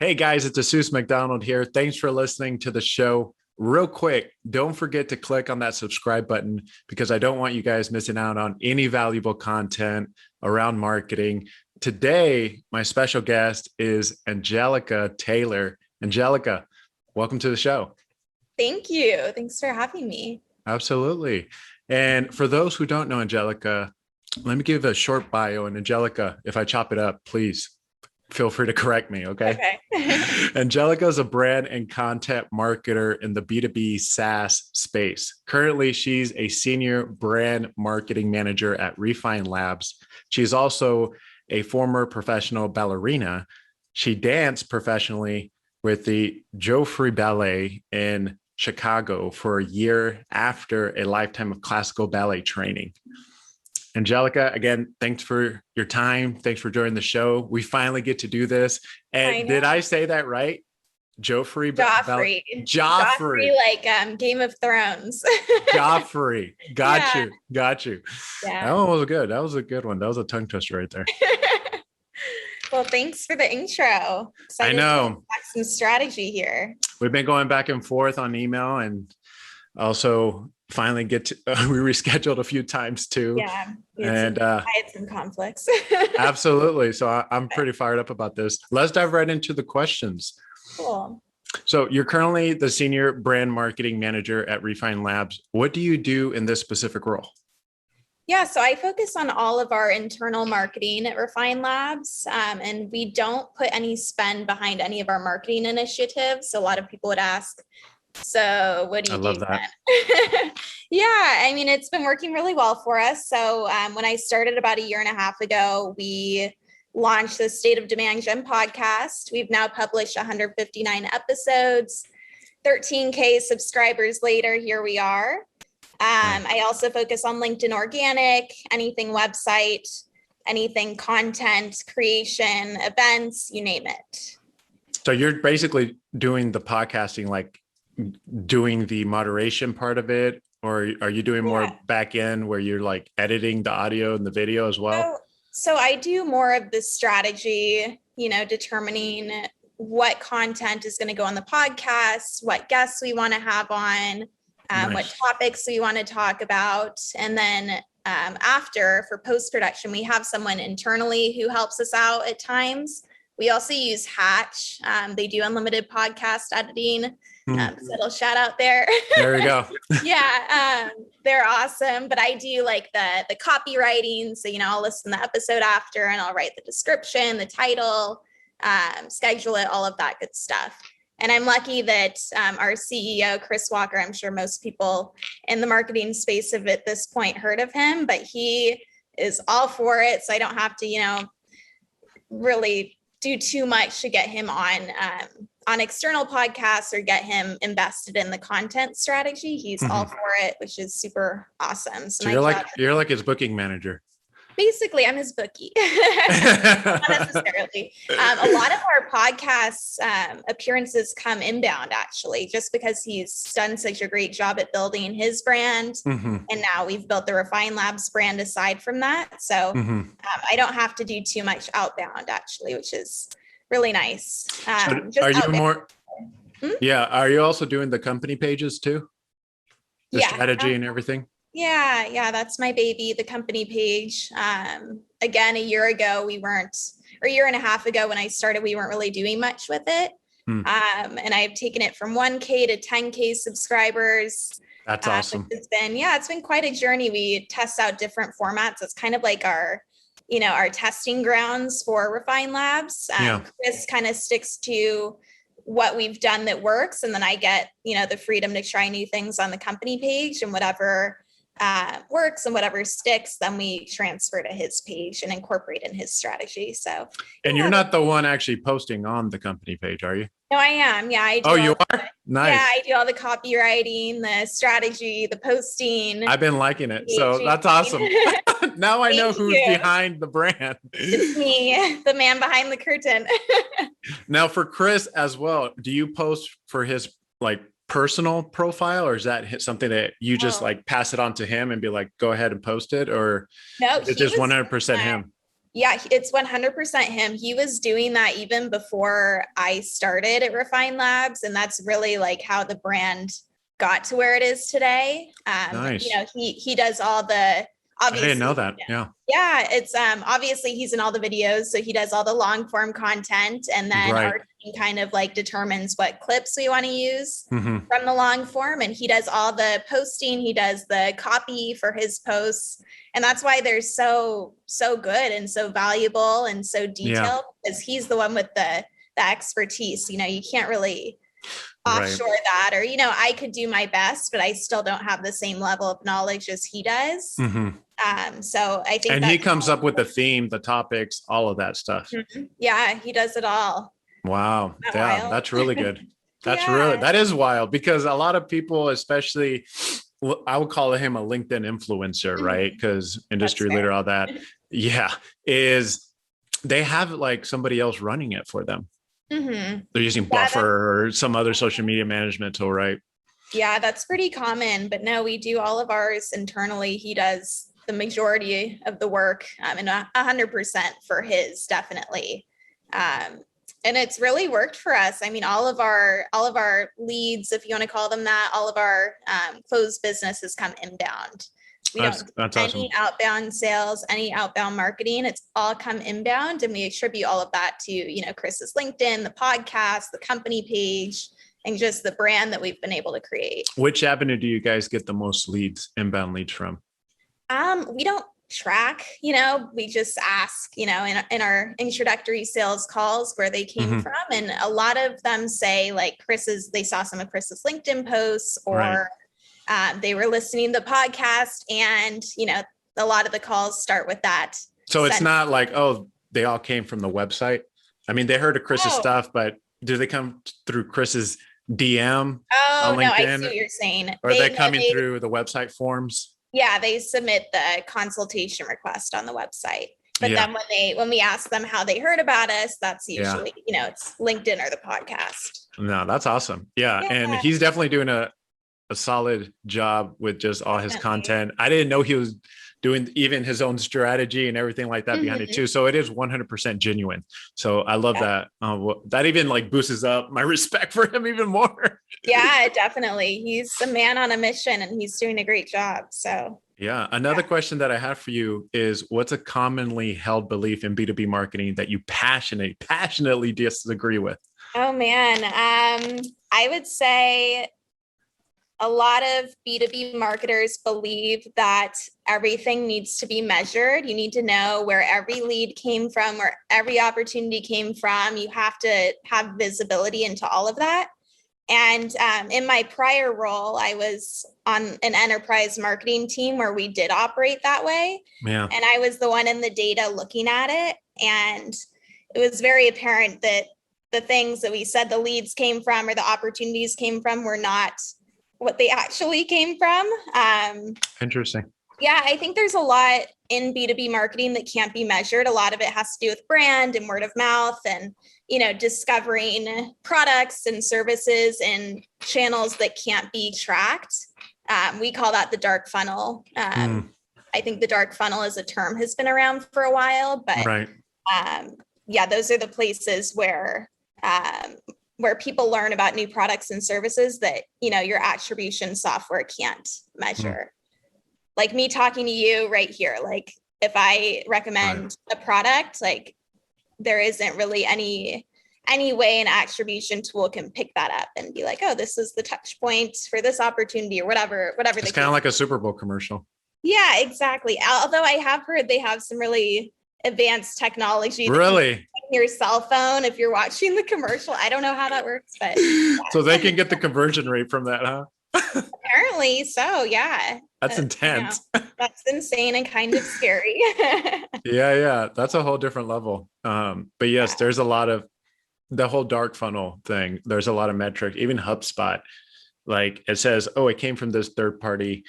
Hey guys, it's Asus McDonald here. Thanks for listening to the show. Real quick, don't forget to click on that subscribe button because I don't want you guys missing out on any valuable content around marketing. Today, my special guest is Angelica Taylor. Angelica, welcome to the show. Thank you. Thanks for having me. Absolutely. And for those who don't know Angelica, let me give a short bio. And Angelica, if I chop it up, please feel free to correct me. Okay. Angelica is a brand and content marketer in the B2B SaaS space. Currently, she's a senior brand marketing manager at Refine Labs. She's also a former professional ballerina. She danced professionally with the Joffrey Ballet in Chicago for a year after a lifetime of classical ballet training. Angelica, again, thanks for your time. Thanks for joining the show. We finally get to do this. And did I say that right? Joffrey. Joffrey, like Game of Thrones. Joffrey. Got you. Yeah. That one was good. That was a good one. That was a tongue twister right there. Well, thanks for the intro. Excited I know. Some strategy here. We've been going back and forth on email and also finally we rescheduled a few times too. Yeah. I had some conflicts. Absolutely. So I'm pretty fired up about this. Let's dive right into the questions. Cool. So you're currently the senior brand marketing manager at Refine Labs. What do you do in this specific role? Yeah, so I focus on all of our internal marketing at Refine Labs, and we don't put any spend behind any of our marketing initiatives. So a lot of people would ask, so what do you do? I love that. Yeah, I mean, it's been working really well for us. So when I started about a year and a half ago, we launched the State of Demand Gen podcast. We've now published 159 episodes, 13K subscribers later, here we are. I also focus on LinkedIn organic, anything website, anything content creation, events, you name it. So you're basically doing the podcasting, like doing the moderation part of it, or are you doing more back end where you're like editing the audio and the video as well? So I do more of the strategy, determining what content is going to go on the podcast, what guests we want to have on, nice. What topics we want to talk about. And then after, for post-production, we have someone internally who helps us out at times. We also use Hatch. They do unlimited podcast editing. So little shout out there. There we go. Yeah, they're awesome. But I do like the copywriting. So, I'll listen to the episode after and I'll write the description, the title, schedule it, all of that good stuff. And I'm lucky that our CEO, Chris Walker, I'm sure most people in the marketing space have at this point heard of him, but he is all for it. So I don't have to, really do too much to get him on external podcasts or get him invested in the content strategy. He's all for it, which is super awesome. So you're like his booking manager. Basically, I'm his bookie. Not necessarily. A lot of our podcast appearances come inbound, actually, just because he's done such a great job at building his brand. And now we've built the Refine Labs brand aside from that. So I don't have to do too much outbound, actually, which is really nice. Are you more? Yeah. Are you also doing the company pages too? The strategy and everything? Yeah, that's my baby, the company page. Again, a year and a half ago when I started, we weren't really doing much with it. And I've taken it from 1K to 10K subscribers. That's awesome. It's been quite a journey. We test out different formats. It's kind of like our testing grounds for Refine Labs. Chris kind of sticks to what we've done that works. And then I get, the freedom to try new things on the company page, and whatever works and whatever sticks, then we transfer to his page and incorporate in his strategy. So, and you're not the one actually posting on the company page, are you? No, I am. Yeah, I do. Oh, you are? Nice. Yeah, I do all the copywriting, the strategy, the posting. I've been liking it. So that's awesome. Now I know who's behind the brand. It's me, the man behind the curtain. Now for Chris as well, do you post for his personal profile, or is that something that you just pass it on to him and be like, go ahead and post it? Or no, it's just 100% him? Yeah, it's 100% him. He was doing that even before I started at Refine Labs. And that's really like how the brand got to where it is today. Nice. He does all the, I didn't obviously, know that. Yeah. yeah, it's obviously he's in all the videos. So he does all the long form content, and then Right. our team kind of like determines what clips we want to use Mm-hmm. from the long form. And he does all the posting, he does the copy for his posts. And that's why they're so good and so valuable and so Yeah. detailed, because he's the one with the expertise. You can't really Right. offshore that, or I could do my best, but I still don't have the same level of knowledge as he does. Mm-hmm. So I think And he comes up with the theme, the topics, all of that stuff. Yeah, he does it all. Wow. Isn't that Yeah, wild? that's really good. Yeah. That is wild, because a lot of people, especially, I would call him a LinkedIn influencer, right? Because industry leader, all that. Yeah. They have like somebody else running it for them. Mm-hmm. They're using Buffer or some other social media management tool, right? Yeah, that's pretty common. But no, we do all of ours internally. He does the majority of the work, and 100% for his, definitely. And it's really worked for us. I mean, all of our leads, if you want to call them that, all of our closed business has come inbound. We don't do any outbound sales, any outbound marketing. It's all come inbound, and we attribute all of that to, Chris's LinkedIn, the podcast, the company page, and just the brand that we've been able to create. Which avenue do you guys get the most inbound leads from? We don't track, we just ask, in our introductory sales calls where they came from. And a lot of them say like they saw some of Chris's LinkedIn posts, or they were listening to the podcast, and, a lot of the calls start with that. So it's not like, oh, they all came from the website. I mean, they heard of Chris's stuff, but do they come through Chris's DM on LinkedIn? No, I see what you're saying. Or are they coming through the website forms? Yeah, they submit the consultation request on the website. But then when we ask them how they heard about us, that's usually, it's LinkedIn or the podcast. No, that's awesome. Yeah. And he's definitely doing a solid job with just all his content. I didn't know he was doing even his own strategy and everything like that behind it too. So it is 100% genuine. So I love that. That even like boosts up my respect for him even more. Yeah, definitely. He's a man on a mission, and he's doing a great job. So yeah. Another question that I have for you is, what's a commonly held belief in B2B marketing that you passionately disagree with? Oh man. I would say a lot of B2B marketers believe that everything needs to be measured. You need to know where every lead came from, where every opportunity came from. You have to have visibility into all of that. And in my prior role, I was on an enterprise marketing team where we did operate that way. Yeah. And I was the one in the data looking at it. And it was very apparent that the things that we said the leads came from, or the opportunities came from, were not what they actually came from. Interesting. Yeah, I think there's a lot in B2B marketing that can't be measured. A lot of it has to do with brand and word of mouth, and, discovering products and services and channels that can't be tracked. We call that the dark funnel. I think the dark funnel as a term has been around for a while, but those are the places where people learn about new products and services that, your attribution software can't measure. Like me talking to you right here, like if I recommend a product, like there isn't really any way an attribution tool can pick that up and be like, oh, this is the touch point for this opportunity, or whatever. It's kind of like a Super Bowl commercial. Yeah, exactly. Although I have heard they have some really advanced technology. Really? Your cell phone, if you're watching the commercial. I don't know how that works, but so they can get the conversion rate from that, huh? Apparently so, yeah. That's intense. That's insane and kind of scary. Yeah. That's a whole different level. But yes, there's a lot of the whole dark funnel thing. There's a lot of metric, even HubSpot. Like it says, oh, it came from this third party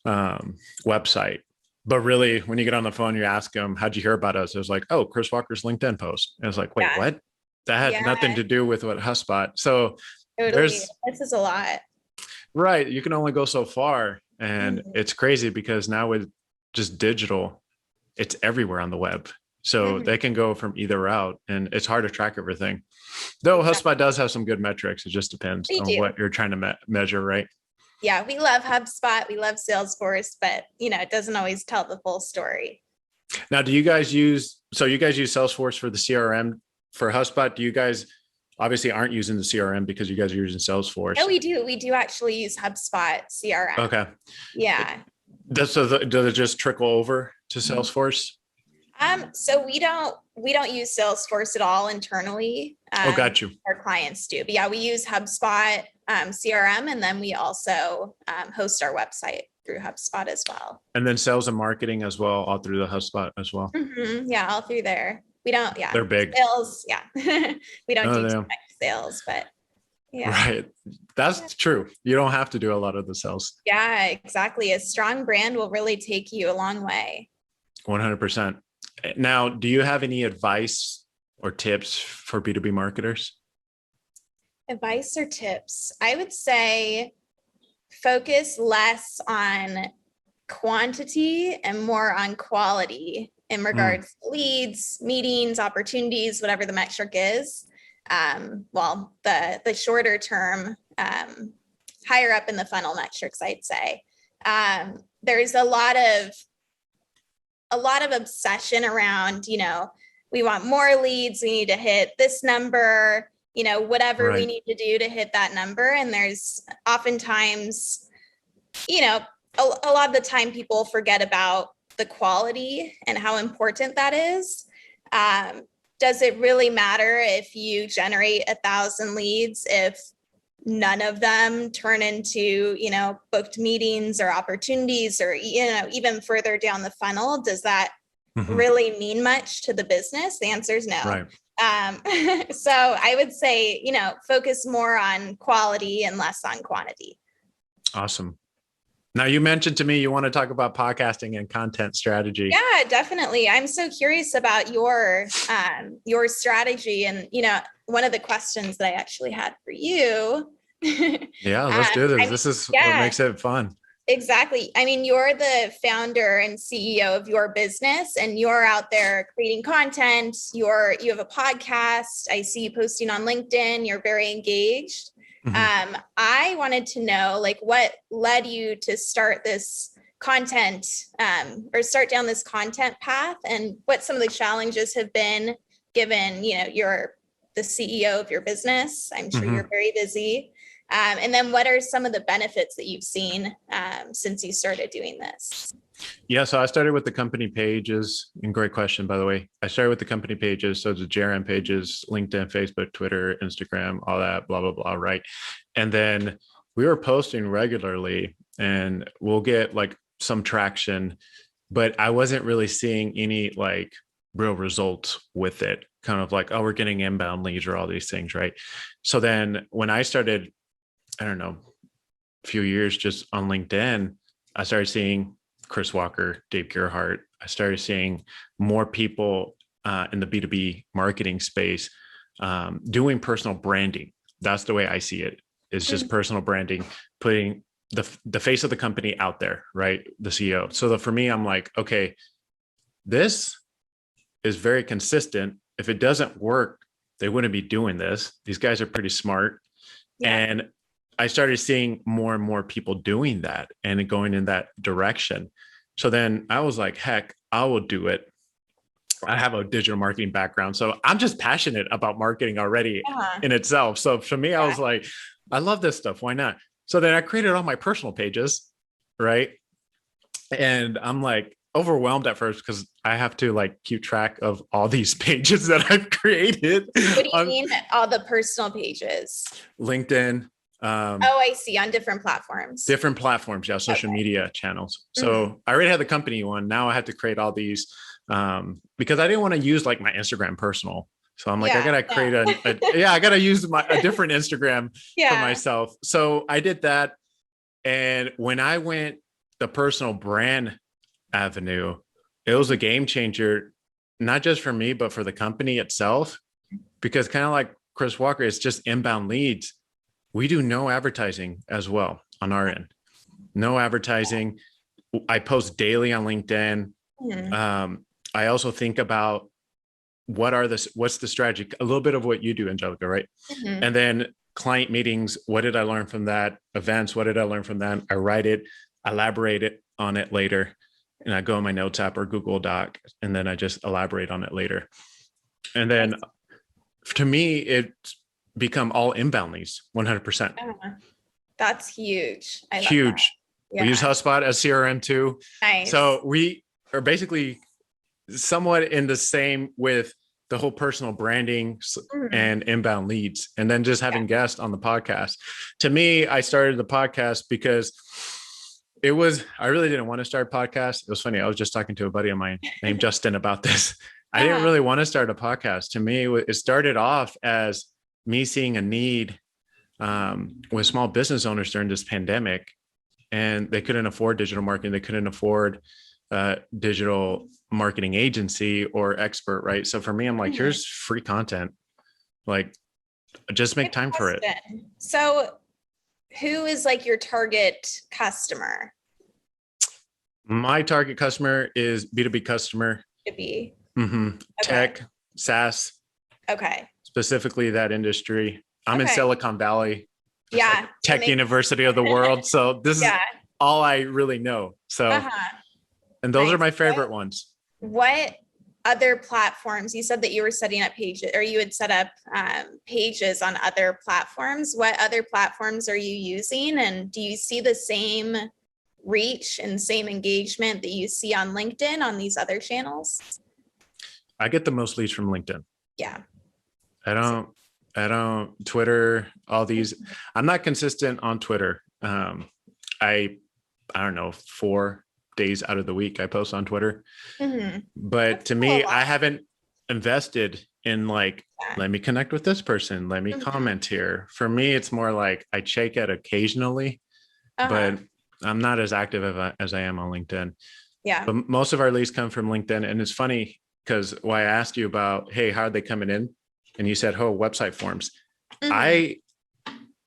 website. But really, when you get on the phone, you ask them, how'd you hear about us? It was like, oh, Chris Walker's LinkedIn post. And it's like, wait, what? That had nothing to do with what HubSpot. So this is a lot. Right. You can only go so far. And it's crazy because now with just digital, it's everywhere on the web. So they can go from either route, and it's hard to track everything. Though HubSpot does have some good metrics. It just depends on what you're trying to measure, right? Yeah, we love HubSpot. We love Salesforce, but it doesn't always tell the full story. Now, do you guys use Salesforce for the CRM for HubSpot? Do you guys obviously aren't using the CRM because you guys are using Salesforce? No, we do. We do actually use HubSpot CRM. Okay. Yeah. Does it just trickle over to Salesforce? So we don't use Salesforce at all internally. Got you. Our clients do, but yeah, we use HubSpot CRM, and then we also host our website through HubSpot as well. And then sales and marketing as well, all through the HubSpot as well. Yeah, all through there. We don't. Yeah, they're big. Sales. Yeah, we don't do too much sales, but yeah. Right. That's true. You don't have to do a lot of the sales. Yeah, exactly. A strong brand will really take you a long way. 100%. Now, do you have any advice or tips for B2B marketers? Advice or tips? I would say focus less on quantity and more on quality in regards to leads, meetings, opportunities, whatever the metric is. Well, the shorter term, higher up in the funnel metrics, I'd say. There's a lot of obsession around, we want more leads, we need to hit this number, whatever we need to do to hit that number. And there's oftentimes, a lot of the time people forget about the quality and how important that is. Does it really matter if you generate 1,000 leads if none of them turn into, booked meetings or opportunities, or, even further down the funnel? Does that really mean much to the business? The answer is no. Right. So I would say, focus more on quality and less on quantity. Awesome. Now, you mentioned to me you want to talk about podcasting and content strategy. Yeah, definitely. I'm so curious about your strategy. And, one of the questions that I actually had for you. Yeah, let's do this. This is what makes it fun. Exactly. I mean, you're the founder and CEO of your business, and you're out there creating content. You have a podcast. I see you posting on LinkedIn. You're very engaged. I wanted to know, what led you to start this content or start down this content path, and what some of the challenges have been given, you're the CEO of your business. I'm sure you're very busy. And then what are some of the benefits that you've seen since you started doing this? Yeah, so I started with the company pages, and great question, by the way. I started with the company pages. So the JRM pages, LinkedIn, Facebook, Twitter, Instagram, all that, blah, blah, blah, right? And then we were posting regularly, and we'll get some traction, but I wasn't really seeing any real results with it. Kind of we're getting inbound leads or all these things, right? So then when I started, I don't know, a few years just on LinkedIn, I started seeing Chris Walker, Dave Gerhardt. I started seeing more people in the B2B marketing space doing personal branding. That's the way I see it. It's just personal branding, putting the face of the company out there, right? The CEO. So for me, I'm like, okay, this is very consistent. If it doesn't work, they wouldn't be doing this. These guys are pretty smart. Yeah. And I started seeing more and more people doing that and going in that direction. So then I was like, heck, I will do it. I have a digital marketing background, so I'm just passionate about marketing already in itself. So for me, I was like, I love this stuff. Why not? So then I created all my personal pages, right? And I'm overwhelmed at first because I have to keep track of all these pages that I've created. What do you mean all the personal pages? LinkedIn. I see. On different platforms. Different platforms, yeah, social media channels. So I already had the company one. Now I had to create all these because I didn't want to use my Instagram personal. So I'm I gotta create I gotta use a different Instagram for myself. So I did that. And when I went the personal brand avenue, it was a game changer, not just for me, but for the company itself, because kind of like Chris Walker, it's just inbound leads. We do no advertising as well on our end. No advertising. I post daily on LinkedIn. I also think about what's the strategy? A little bit of what you do, Angelica, right? Mhm. And then client meetings, what did I learn from that? Events, what did I learn from that? I write it, elaborate it on it later. And I go in my notes app or Google Doc, and then I just elaborate on it later. And then to me, it's become all inbound leads, 100%. That's huge. I love Huge. That. Yeah. We use HubSpot as CRM too. Nice. So we are basically somewhat in the same with the whole personal branding and inbound leads, and then just having guests on the podcast. To me, I started the podcast because I really didn't want to start a podcast. It was funny. I was just talking to a buddy of mine named Justin about this. I didn't really want to start a podcast. To me, it started off as me seeing a need with small business owners during this pandemic, and they couldn't afford digital marketing. They couldn't afford digital marketing agency or expert, right? So for me, I'm like, here's free content. Like, just make time for it. So who is like your target customer? My target customer is B2B customer. B2B. Okay. Tech, SaaS. Okay. Specifically that industry. I'm in Silicon Valley. Yeah. Like tech university of the world. So this is all I really know. So, and those are my favorite ones. What other platforms? You said that you were setting up pages, or you had set up pages on other platforms. What other platforms are you using? And do you see the same reach and same engagement that you see on LinkedIn on these other channels? I get the most leads from LinkedIn. Yeah. I don't Twitter, all these. I'm not consistent on Twitter. I don't know, 4 days out of the week I post on Twitter. But to me, I haven't invested in like, let me connect with this person. Let me comment here. For me, it's more like I check it occasionally, but I'm not as active as I am on LinkedIn. Yeah. But most of our leads come from LinkedIn. And it's funny because why I asked you about, hey, how are they coming in? And you said, oh, website forms. I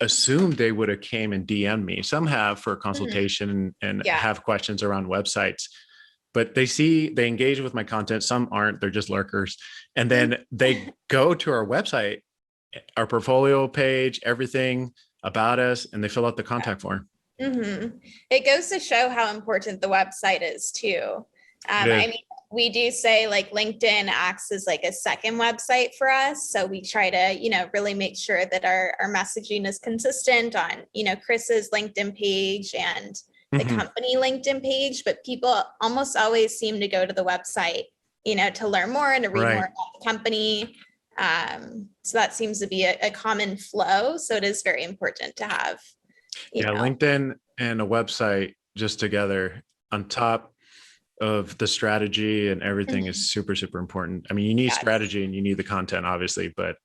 assumed they would have came and DM'd me. Some have for a consultation and have questions around websites, but they engage with my content. Some aren't, they're just lurkers. And then they go to our website, our portfolio page, everything about us, and they fill out the contact form. It goes to show how important the website is too. I mean, we do say like LinkedIn acts as like a second website for us. So we try to, really make sure that our messaging is consistent on, Chris's LinkedIn page and the company LinkedIn page, but people almost always seem to go to the website, to learn more and to read more about the company. So that seems to be a common flow. So it is very important to have. LinkedIn and a website just together on top of the strategy and everything is super, super important. I mean, you need strategy and you need the content, obviously, but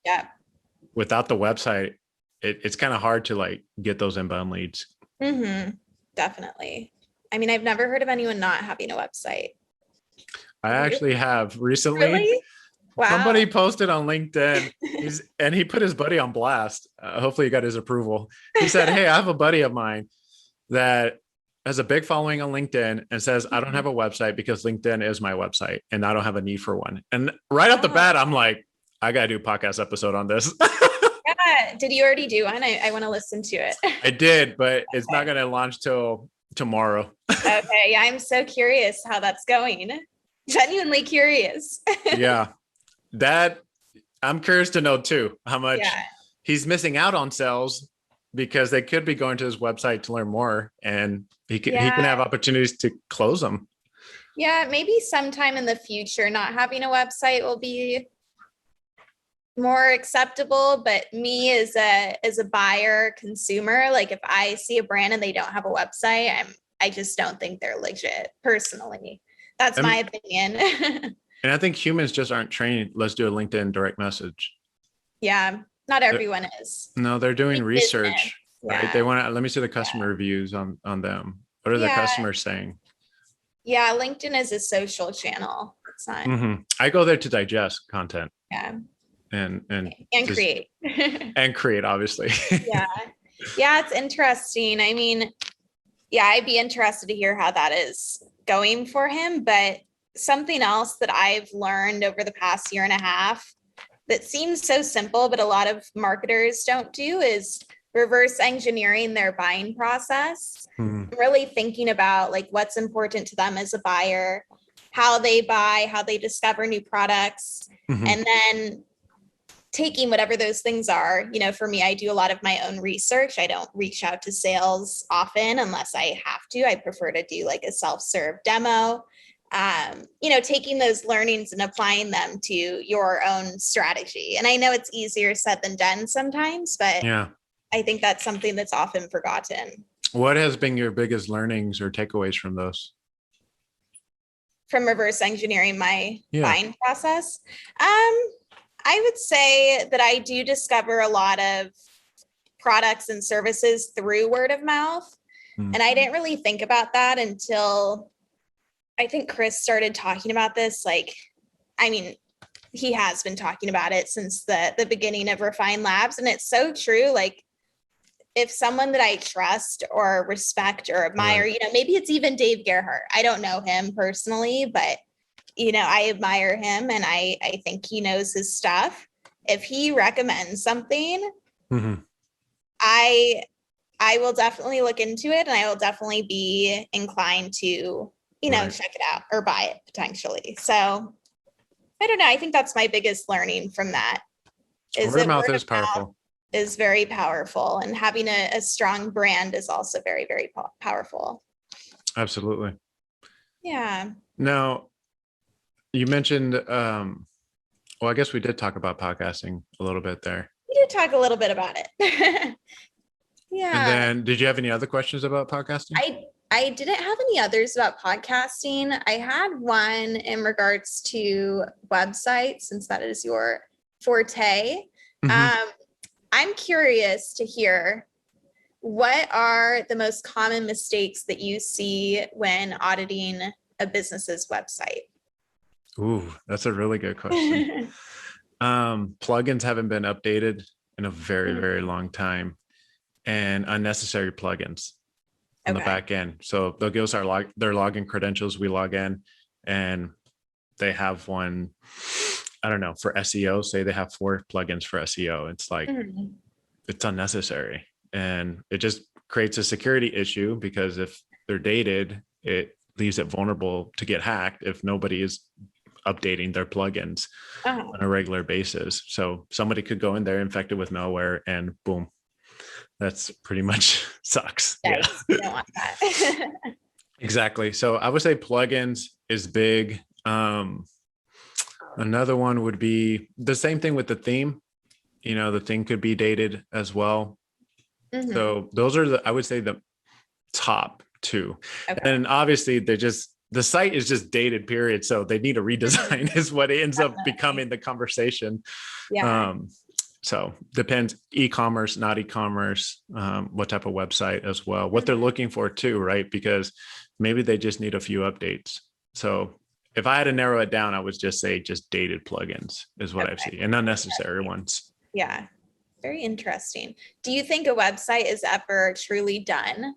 without the website, it's kind of hard to like get those inbound leads. Definitely. I mean, I've never heard of anyone not having a website. I actually have recently. Really? Wow. Somebody posted on LinkedIn and he put his buddy on blast. Hopefully he got his approval. He said, hey, I have a buddy of mine that has a big following on LinkedIn and says, I don't have a website because LinkedIn is my website and I don't have a need for one. And right off the bat, I'm like, I got to do a podcast episode on this. Did you already do one? I want to listen to it. I did, but it's not going to launch till tomorrow. Okay. Yeah. I'm so curious how that's going. Genuinely curious. Yeah. I'm curious to know too, how much he's missing out on sales because they could be going to his website to learn more and he can have opportunities to close them. Yeah, maybe sometime in the future, not having a website will be more acceptable. But me as a buyer consumer, like if I see a brand and they don't have a website, I just don't think they're legit personally. That's my opinion. And I think humans just aren't trained. Let's do a LinkedIn direct message. Yeah. Not everyone is. No, they're doing research, right? Yeah. They want to, let me see the customer reviews on them. What are the customers saying? Yeah. LinkedIn is a social channel. It's not. I go there to digest content. Yeah. And create. And create, obviously. Yeah. It's interesting. I mean, I'd be interested to hear how that is going for him, but something else that I've learned over the past year and a half that seems so simple, but a lot of marketers don't do, is reverse engineering their buying process. Really thinking about like what's important to them as a buyer, how they buy, how they discover new products, and then taking whatever those things are. You know, for me, I do a lot of my own research. I don't reach out to sales often unless I have to. I prefer to do like a self-serve demo. You know, taking those learnings and applying them to your own strategy. And I know it's easier said than done sometimes, but Yeah. I think that's something that's often forgotten. What has been your biggest learnings or takeaways from those? From reverse engineering my buying process? I would say that I do discover a lot of products and services through word of mouth. And I didn't really think about that until I think Chris started talking about this. Like, I mean, he has been talking about it since the beginning of Refine Labs. And it's so true. Like, if someone that I trust or respect or admire, you know, maybe it's even Dave Gerhardt. I don't know him personally, but, you know, I admire him and I think he knows his stuff. If he recommends something, I will definitely look into it, and I will definitely be inclined to, you know, check it out or buy it potentially. So I don't know. I think that's my biggest learning from that. Word of mouth is powerful. Is very powerful, and having a strong brand is also very, very powerful. Absolutely. Yeah. Now, you mentioned, well, I guess we did talk about podcasting a little bit there. We did talk a little bit about it. Yeah. And then did you have any other questions about podcasting? I didn't have any others about podcasting. I had one in regards to websites, since that is your forte. I'm curious to hear, what are the most common mistakes that you see when auditing a business's website? Ooh, that's a really good question. Plugins haven't been updated in a very, very long time, and unnecessary plugins on the back end. So they'll give us their login credentials. We log in, and they have one, I don't know, for SEO, say they have 4 plugins for SEO. It's like, it's unnecessary. And it just creates a security issue, because if they're dated, it leaves it vulnerable to get hacked if nobody is updating their plugins on a regular basis. So somebody could go in there infected with malware, and boom, that's pretty much sucks. You don't want that. Exactly. So I would say plugins is big. Another one would be the same thing with the theme. You know, the theme could be dated as well. So those are I would say the top 2. And obviously the site is just dated, period. So they need a redesign is what ends up becoming the conversation. So depends, e-commerce, not e-commerce, what type of website as well, what they're looking for too, right? Because maybe they just need a few updates. So if I had to narrow it down, I would just say just dated plugins is what I've seen, and unnecessary ones. Yeah. Very interesting. Do you think a website is ever truly done?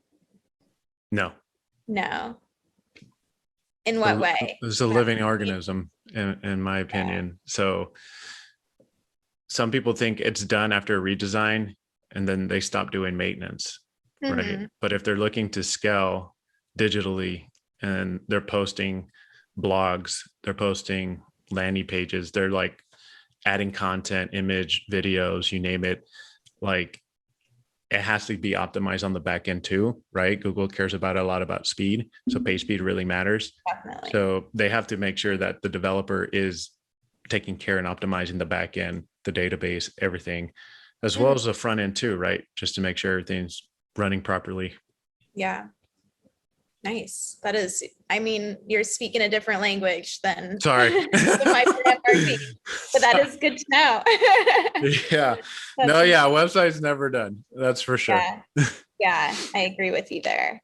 No. No. In what way? It's a living organism, in my opinion. So some people think it's done after a redesign, and then they stop doing maintenance, right? But if they're looking to scale digitally, and they're posting blogs, they're posting landing pages, they're like adding content, image, videos, you name it, like it has to be optimized on the back end too, right? Google cares about a lot about speed. So page speed really matters. Definitely. So they have to make sure that the developer is taking care and optimizing the back end, the database, everything, as well as the front end too, right? Just to make sure everything's running properly. Yeah. Nice. That is, I mean, you're speaking a different language than, Sorry. than my brand marketing, but that is good to know. Yeah. No, yeah. Website's never done. That's for sure. Yeah. I agree with you there.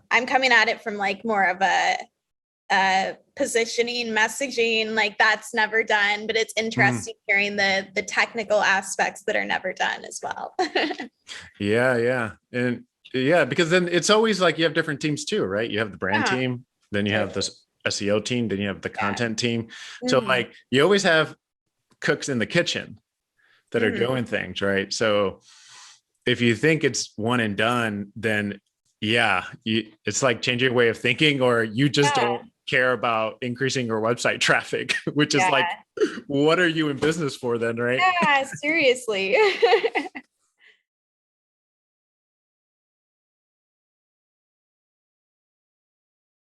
I'm coming at it from like more of a positioning, messaging, like that's never done, but it's interesting hearing the technical aspects that are never done as well. Yeah. And yeah, because then it's always like you have different teams too, right? You have the brand team, then you have this SEO team, then you have the Yeah. content team. So like you always have cooks in the kitchen that are doing things, right? So if you think it's one and done, then it's like changing your way of thinking, or you just don't care about increasing your website traffic, which is like, what are you in business for then, right? Yeah, seriously.